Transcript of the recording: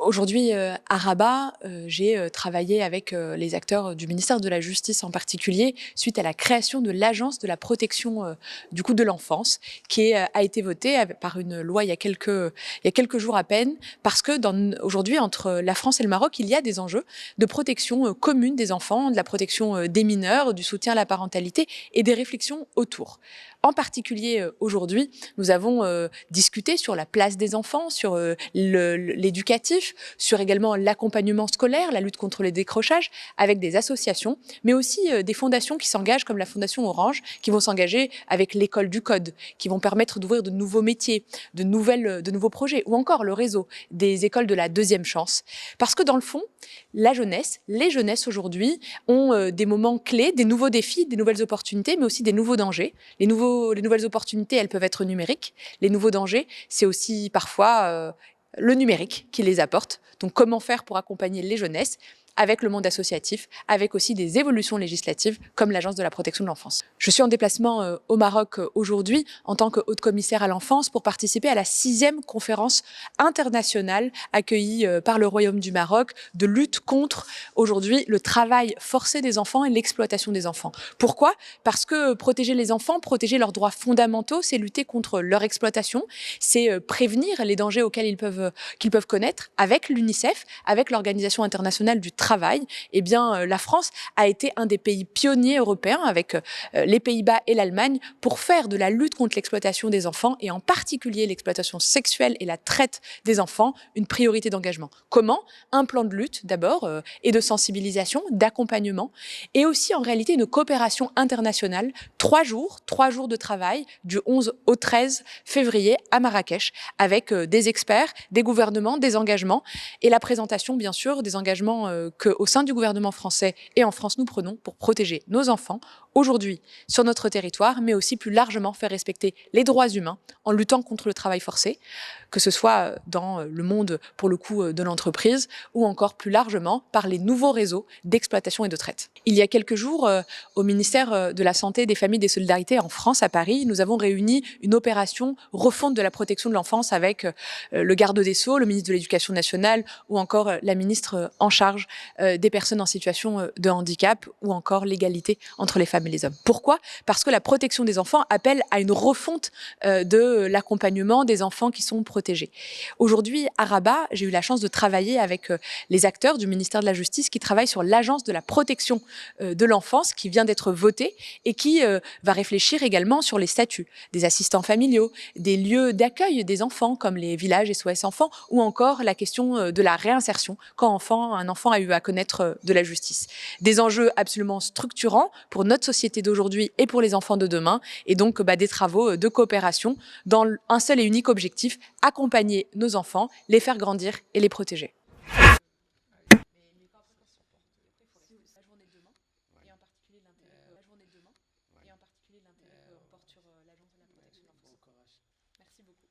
Aujourd'hui, à Rabat, j'ai travaillé avec les acteurs du ministère de la Justice en particulier, suite à la création de l'Agence de la protection de l'enfance, qui a été votée par une loi il y a quelques jours à peine, parce que aujourd'hui, entre la France et le Maroc, il y a des enjeux de protection commune des enfants, de la protection des mineurs, du soutien à la parentalité et des réflexions autour. En particulier, aujourd'hui, nous avons discuté sur la place des enfants, sur l'éducatif, sur également l'accompagnement scolaire, la lutte contre les décrochages, avec des associations, mais aussi des fondations qui s'engagent, comme la Fondation Orange, qui vont s'engager avec l'école du code, qui vont permettre d'ouvrir de nouveaux métiers, de nouveaux projets, ou encore le réseau des écoles de la deuxième chance. Parce que dans le fond, la jeunesse, les jeunesses aujourd'hui ont des moments clés, des nouveaux défis, des nouvelles opportunités, mais aussi des nouveaux dangers. Les nouvelles opportunités, elles peuvent être numériques. Les nouveaux dangers, c'est aussi parfois le numérique qui les apporte. Donc comment faire pour accompagner les jeunesses avec le monde associatif, avec aussi des évolutions législatives comme l'Agence de la protection de l'enfance. Je suis en déplacement au Maroc aujourd'hui en tant que haute commissaire à l'enfance pour participer à la 6e conférence internationale accueillie par le Royaume du Maroc de lutte contre aujourd'hui le travail forcé des enfants et l'exploitation des enfants. Pourquoi? Parce que protéger les enfants, protéger leurs droits fondamentaux, c'est lutter contre leur exploitation, c'est prévenir les dangers auxquels qu'ils peuvent connaître avec l'UNICEF, avec l'Organisation internationale du travail. Eh bien, la France a été un des pays pionniers européens avec les Pays-Bas et l'Allemagne pour faire de la lutte contre l'exploitation des enfants et en particulier l'exploitation sexuelle et la traite des enfants une priorité d'engagement. Comment? Un plan de lutte d'abord et de sensibilisation, d'accompagnement et aussi en réalité une coopération internationale. 3 jours de travail du 11 au 13 février à Marrakech avec des experts, des gouvernements, des engagements et la présentation bien sûr des engagements qu'au sein du gouvernement français et en France nous prenons pour protéger nos enfants aujourd'hui sur notre territoire, mais aussi plus largement faire respecter les droits humains en luttant contre le travail forcé, que ce soit dans le monde pour le coup de l'entreprise ou encore plus largement par les nouveaux réseaux d'exploitation et de traite. Il y a quelques jours, au ministère de la Santé, des Familles et des Solidarités en France, à Paris, nous avons réuni une opération refonte de la protection de l'enfance avec le garde des Sceaux, le ministre de l'Éducation nationale ou encore la ministre en charge des personnes en situation de handicap ou encore l'égalité entre les femmes et les hommes. Pourquoi? Parce que la protection des enfants appelle à une refonte de l'accompagnement des enfants qui sont protégés. Aujourd'hui, à Rabat, j'ai eu la chance de travailler avec les acteurs du ministère de la Justice qui travaillent sur l'Agence de la protection de l'enfance qui vient d'être votée et qui va réfléchir également sur les statuts des assistants familiaux, des lieux d'accueil des enfants comme les villages SOS Enfants ou encore la question de la réinsertion quand un enfant a eu à connaître de la justice. Des enjeux absolument structurants pour notre société d'aujourd'hui et pour les enfants de demain et donc des travaux de coopération dans un seul et unique objectif, accompagner nos enfants, les faire grandir et les protéger. La journée de demain, et en particulier l'intérêt que porte sur l'Agence de la protection de l'enfance. Merci beaucoup.